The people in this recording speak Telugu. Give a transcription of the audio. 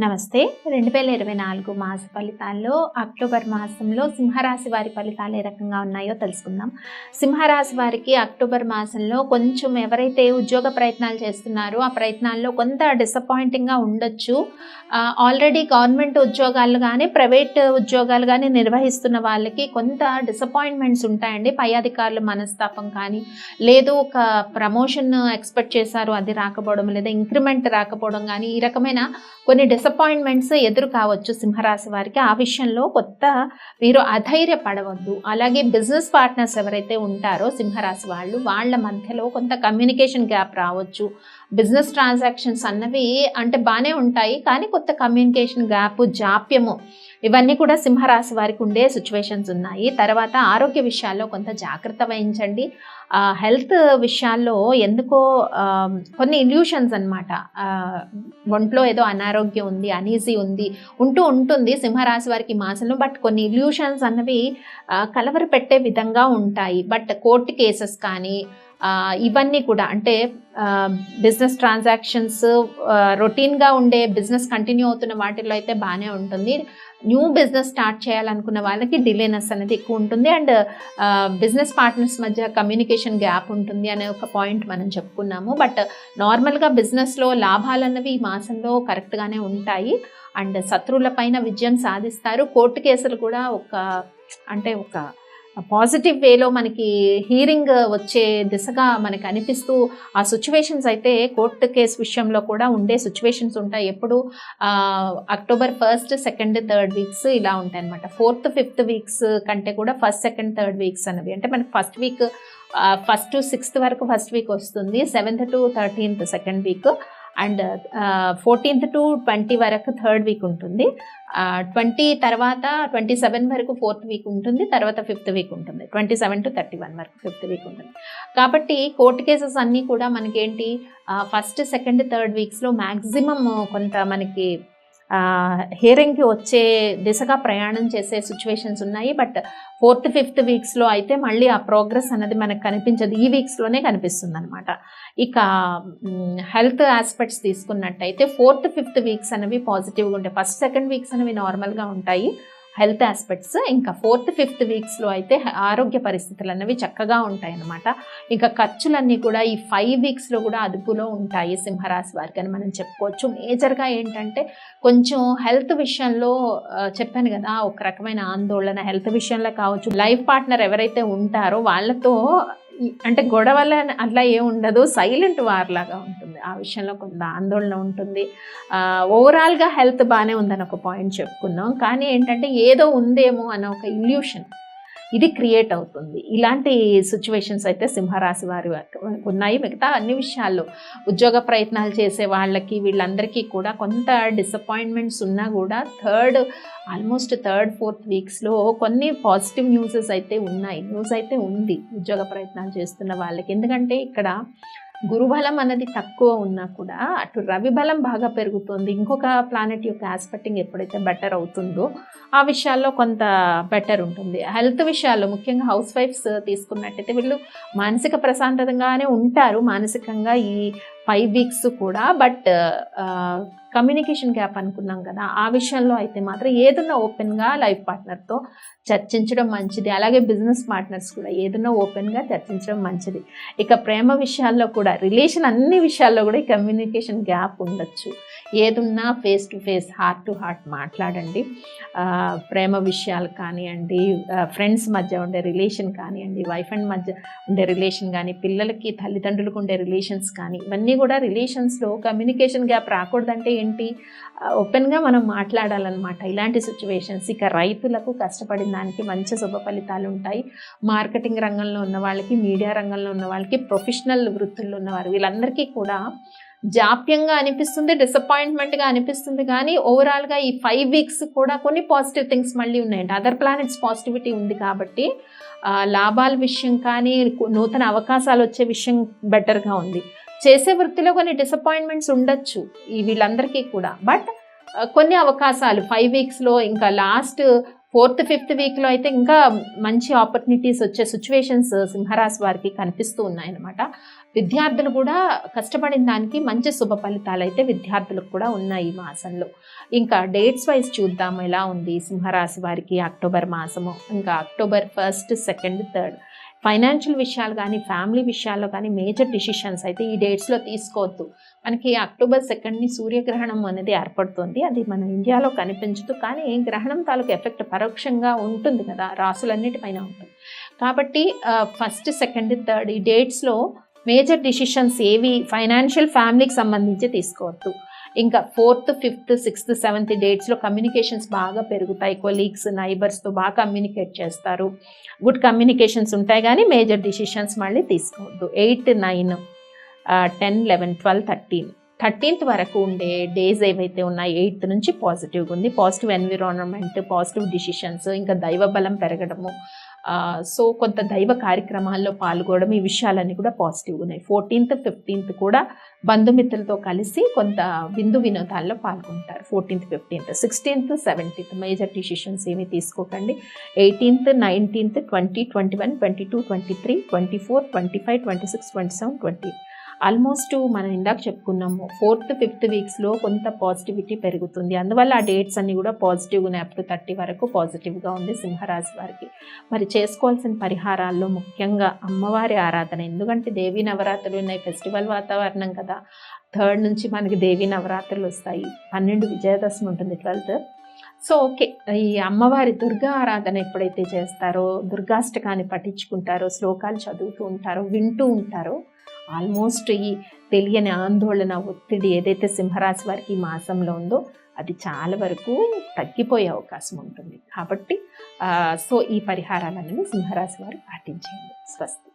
నమస్తే. 2024 మాస ఫలితాల్లో అక్టోబర్ మాసంలో సింహరాశి వారి ఫలితాలు ఏ రకంగా ఉన్నాయో తెలుసుకుందాం. సింహరాశి వారికి అక్టోబర్ మాసంలో కొంచెం ఎవరైతే ఉద్యోగ ప్రయత్నాలు చేస్తున్నారో ఆ ప్రయత్నాల్లో కొంత డిసప్పాయింటింగ్గా ఉండొచ్చు. ఆల్రెడీ గవర్నమెంట్ ఉద్యోగాలు కానీ ప్రైవేట్ ఉద్యోగాలు కానీ నిర్వహిస్తున్న వాళ్ళకి కొంత డిసప్పాయింట్మెంట్స్ ఉంటాయండి. పై అధికారుల మనస్తాపం కానీ, లేదు ఒక ప్రమోషన్ ఎక్స్పెక్ట్ చేశారు అది రాకపోవడం, లేదా ఇంక్రిమెంట్ రాకపోవడం కానీ, ఈ రకమైన కొన్ని డిసప్పాయింట్మెంట్స్ ఎదురు కావచ్చు సింహరాశి వారికి. ఆ విషయంలో మీరు అధైర్యపడవద్దు. అలాగే బిజినెస్ పార్ట్నర్స్ ఎవరైతే ఉంటారో సింహరాశి వాళ్ళ మధ్యలో కొంత కమ్యూనికేషన్ గ్యాప్ రావచ్చు. బిజినెస్ ట్రాన్సాక్షన్స్ అన్నవి అంటే బాగానే ఉంటాయి, కానీ కొత్త కమ్యూనికేషన్ గ్యాప్, జాప్యము ఇవన్నీ కూడా సింహరాశి వారికి ఉండే సిచ్యువేషన్స్ ఉన్నాయి. తర్వాత ఆరోగ్య విషయాల్లో కొంత జాగ్రత్త వహించండి. హెల్త్ విషయాల్లో ఎందుకో కొన్ని ఇల్యూషన్స్ అనమాట. ఒంట్లో ఏదో అనారోగ్యం ఉంది, అనీజీ ఉంటుంది సింహరాశి వారికి మాసంలో. బట్ కొన్ని ఇల్యూషన్స్ అన్నవి కలవర పెట్టే విధంగా ఉంటాయి. బట్ కోర్టు కేసెస్ కానీ ఇవన్నీ కూడా అంటే బిజినెస్ ట్రాన్సాక్షన్స్, రొటీన్గా ఉండే బిజినెస్ కంటిన్యూ అవుతున్న వాటిల్లో అయితే బాగానే ఉంటుంది. న్యూ బిజినెస్ స్టార్ట్ చేయాలనుకున్న వాళ్ళకి డిలేనెస్ అనేది ఎక్కువ ఉంటుంది. అండ్ బిజినెస్ పార్ట్నర్స్ మధ్య కమ్యూనికేషన్ గ్యాప్ ఉంటుంది అనే ఒక పాయింట్ మనం చెప్పుకున్నాము. బట్ నార్మల్గా బిజినెస్లో లాభాలు అన్నవి ఈ మాసంలో కరెక్ట్గానే ఉంటాయి. అండ్ శత్రువుల పైన విజయం సాధిస్తారు. కోర్టు కేసులు కూడా ఒక పాజిటివ్ వేలో మనకి హీరింగ్ వచ్చే దిశగా మనకి అనిపిస్తూ ఆ సిచ్యువేషన్స్ అయితే కోర్టు కేసు విషయంలో కూడా ఉండే సిచ్యువేషన్స్ ఉంటాయి. ఎప్పుడు October 1st, 2nd, 3rd weeks ఇలా ఉంటాయి అనమాట. 4th, 5th వీక్స్ కంటే కూడా 1st, 2nd, 3rd వీక్స్ అనేవి అంటే మనకి first week 1st to 6th వరకు ఫస్ట్ వీక్ వస్తుంది, 7th to 13th second week, and 14th to 20 వరకు 3rd వీక్ ఉంటుంది, 20 తర్వాత 27 వరకు 4th వీక్ ఉంటుంది, తర్వాత 5th వీక్ ఉంటుంది, 27 to 31 వరకు 5th వీక్ ఉంటుంది. కాబట్టి కోర్టు కేసెస్ అన్నీ కూడా మనకేంటి 1st, 2nd, 3rd వీక్స్లో మ్యాక్సిమం కొంత మనకి హియరింగ్కి వచ్చే దిశగా ప్రయాణం చేసే సిచ్యువేషన్స్ ఉన్నాయి. బట్ 4th, 5th వీక్స్లో అయితే మళ్ళీ ఆ ప్రోగ్రెస్ అనేది మనకు కనిపించదు. ఈ వీక్స్లోనే కనిపిస్తుంది అనమాట. ఇక హెల్త్ ఆస్పెక్ట్స్ తీసుకున్నట్టయితే 4th, 5th వీక్స్ అనేవి పాజిటివ్గా ఉంటాయి. 1st, 2nd వీక్స్ అనేవి నార్మల్గా ఉంటాయి హెల్త్ ఆస్పెక్ట్స్. ఇంకా 4th, 5th వీక్స్లో అయితే ఆరోగ్య పరిస్థితులు అన్నవి చక్కగా ఉంటాయి అన్నమాట. ఇంకా ఖర్చులన్నీ కూడా ఈ 5 వీక్స్లో కూడా అదుపులో ఉంటాయి సింహరాశి వారికి అని మనం చెప్పుకోవచ్చు. మేజర్గా ఏంటంటే కొంచెం హెల్త్ విషయంలో చెప్పాను కదా, ఒక రకమైన ఆందోళన హెల్త్ విషయంలో కావచ్చు. లైఫ్ పార్ట్నర్ ఎవరైతే ఉంటారో వాళ్ళతో అంటే గొడవల అట్లా ఏం ఉండదు, సైలెంట్ వార్ లాగా ఉంటుంది. ఆ విషయంలో కొంత ఆందోళన ఉంటుంది. ఓవరాల్గా హెల్త్ బాగానే ఉందని ఒక పాయింట్ చెప్పుకున్నాం, కానీ ఏంటంటే ఏదో ఉందేమో అన్న ఒక ఇల్యూషన్ ఇది క్రియేట్ అవుతుంది. ఇలాంటి సిచ్యువేషన్స్ అయితే సింహరాశి వారి ఉన్నాయి. మిగతా అన్ని విషయాల్లో ఉద్యోగ ప్రయత్నాలు చేసే వాళ్ళకి వీళ్ళందరికీ కూడా కొంత డిసప్పాయింట్మెంట్స్ ఉన్నా కూడా ఆల్మోస్ట్ 3rd, 4th వీక్స్లో కొన్ని పాజిటివ్ న్యూస్ అయితే ఉంది ఉద్యోగ ప్రయత్నాలు చేస్తున్న వాళ్ళకి. ఎందుకంటే ఇక్కడ గురుబలం అనేది తక్కువ ఉన్నా కూడా అటు రవి బలం బాగా పెరుగుతుంది. ఇంకొక ప్లానెట్ యొక్క ఆస్పెక్టింగ్ ఎప్పుడైతే బెటర్ అవుతుందో ఆ విషయాల్లో కొంత బెటర్ ఉంటుంది. హెల్త్ విషయాల్లో ముఖ్యంగా హౌస్ వైఫ్స్ తీసుకున్నట్టయితే వీళ్ళు మానసిక ప్రశాంతతగానే ఉంటారు మానసికంగా ఈ 5 వీక్స్ కూడా. బట్ కమ్యూనికేషన్ గ్యాప్ అనుకున్నాం కదా, ఆ విషయంలో అయితే మాత్రం ఏదన్నా ఓపెన్గా లైఫ్ పార్ట్నర్తో చర్చించడం మంచిది. అలాగే బిజినెస్ పార్ట్నర్స్ కూడా ఏదన్నా ఓపెన్గా చర్చించడం మంచిది. ఇక ప్రేమ విషయాల్లో కూడా రిలేషన్ అన్ని విషయాల్లో కూడా ఈ కమ్యూనికేషన్ గ్యాప్ ఉండొచ్చు. ఏదున్నా face to face, heart to heart మాట్లాడండి. ప్రేమ విషయాలు కానివ్వండి, ఫ్రెండ్స్ మధ్య ఉండే రిలేషన్ కానివ్వండి, వైఫ్ అండ్ మధ్య ఉండే రిలేషన్ కానీ, పిల్లలకి తల్లిదండ్రులకు ఉండే రిలేషన్స్ కానీ, ఇవన్నీ కూడా రిలేషన్స్లో కమ్యూనికేషన్ గ్యాప్ రాకూడదంటే ఏంటి, ఓపెన్గా మనం మాట్లాడాలన్నమాట ఇలాంటి సిచ్యువేషన్స్. ఇక రైతులకు కష్టపడిన దానికి మంచి శుభ ఫలితాలు ఉంటాయి. మార్కెటింగ్ రంగంలో ఉన్న వాళ్ళకి, మీడియా రంగంలో ఉన్న వాళ్ళకి, ప్రొఫెషనల్ వృత్తుల్లో ఉన్నవారు వీళ్ళందరికీ కూడా జాప్యంగా అనిపిస్తుంది, డిసప్పాయింట్మెంట్గా అనిపిస్తుంది. కానీ ఓవరాల్గా ఈ 5 వీక్స్ కూడా కొన్ని పాజిటివ్ థింగ్స్ మళ్ళీ ఉన్నాయండి. అదర్ ప్లానెట్స్ పాజిటివిటీ ఉంది కాబట్టి లాభాల విషయం కానీ, నూతన అవకాశాలు వచ్చే విషయం బెటర్గా ఉంది. చేసే వృత్తిలో కొన్ని డిసప్పాయింట్మెంట్స్ ఉండొచ్చు వీళ్ళందరికీ కూడా. బట్ కొన్ని అవకాశాలు 5 వీక్స్లో, ఇంకా లాస్ట్ 4th, 5th వీక్లో అయితే ఇంకా మంచి ఆపర్చునిటీస్ వచ్చే సిచ్యువేషన్స్ సింహరాశి వారికి కనిపిస్తూ ఉన్నాయన్నమాట. విద్యార్థులు కూడా కష్టపడిన దానికి మంచి శుభ ఫలితాలు అయితే విద్యార్థులకు కూడా ఉన్నాయి ఈ మాసంలో. ఇంకా డేట్స్ వైజ్ చూద్దాం ఎలా ఉంది సింహరాశి వారికి అక్టోబర్ మాసము. ఇంకా అక్టోబర్ 1, 2, 3 ఫైనాన్షియల్ విషయాలు కానీ ఫ్యామిలీ విషయాల్లో కానీ మేజర్ డిసిషన్స్ అయితే ఈ డేట్స్లో తీసుకోవద్దు. మనకి అక్టోబర్ 2 సూర్యగ్రహణం అనేది ఏర్పడుతుంది. అది మన ఇండియాలో కనిపించదు, కానీ గ్రహణం తాలూకు ఎఫెక్ట్ పరోక్షంగా ఉంటుంది కదా, రాసులన్నిటిపైన ఉంటుంది. కాబట్టి 1, 2, 3 ఈ డేట్స్లో మేజర్ డిసిషన్స్ ఏవి ఫైనాన్షియల్ ఫ్యామిలీకి సంబంధించి తీసుకోవద్దు. ఇంకా 4th, 5th, 6th, 7th డేట్స్లో communications బాగా పెరుగుతాయి. కొలీగ్స్, నైబర్స్తో బాగా కమ్యూనికేట్ చేస్తారు. గుడ్ కమ్యూనికేషన్స్ ఉంటాయి, కానీ మేజర్ డిసిషన్స్ మళ్ళీ తీసుకోవద్దు. 8, 9, 10, 11, 12, 13th వరకు ఉండే డేస్ ఏవైతే ఉన్నాయో 8th నుంచి పాజిటివ్గా ఉంది. పాజిటివ్ ఎన్విరాన్మెంట్, పాజిటివ్ డిసిషన్స్, ఇంకా దైవ బలం పెరగడము, సో కొంత దైవ కార్యక్రమాల్లో పాల్గొనడం, ఈ విషయాలన్నీ కూడా పాజిటివ్గా ఉన్నాయి. 14th, 15th కూడా బంధుమిత్రులతో కలిసి కొంత విందు వినోదాల్లో పాల్గొంటారు. 14th, 15th, 16th, 17th major decisions ఏమీ తీసుకోకండి. 18th, 19th, 20, 21, 22, 23, 24, 25, 26, 27, 28 ఆల్మోస్ట్ మనం ఇందాక చెప్పుకున్నాము 4th, 5th వీక్స్లో కొంత పాజిటివిటీ పెరుగుతుంది. అందువల్ల ఆ డేట్స్ అన్నీ కూడా పాజిటివ్గా ఉన్నాయి. అప్ టు 30 వరకు పాజిటివ్గా ఉంది సింహరాశి వారికి. మరి చేసుకోవాల్సిన పరిహారాల్లో ముఖ్యంగా అమ్మవారి ఆరాధన, ఎందుకంటే దేవీ నవరాత్రులు ఉన్నాయి, ఫెస్టివల్ వాతావరణం కదా. 3rd నుంచి మనకి దేవీ నవరాత్రులు వస్తాయి. 12 విజయదశమి ఉంటుంది, 12th. సో ఓకే, ఈ అమ్మవారి దుర్గా ఆరాధన ఎప్పుడైతే చేస్తారో, దుర్గాష్టకాన్ని పఠించుకుంటారో, శ్లోకాలు చదువుతూ ఉంటారో, వింటూ ఉంటారో, ఆల్మోస్ట్ ఈ తెలియని ఆందోళన, ఒత్తిడి ఏదైతే సింహరాశి వారికి ఈ మాసంలో ఉందో అది చాలా వరకు తగ్గిపోయే అవకాశం ఉంటుంది. కాబట్టి సో ఈ పరిహారాలన్నీ సింహరాశి వారు పాటించేయండి. స్వస్తి.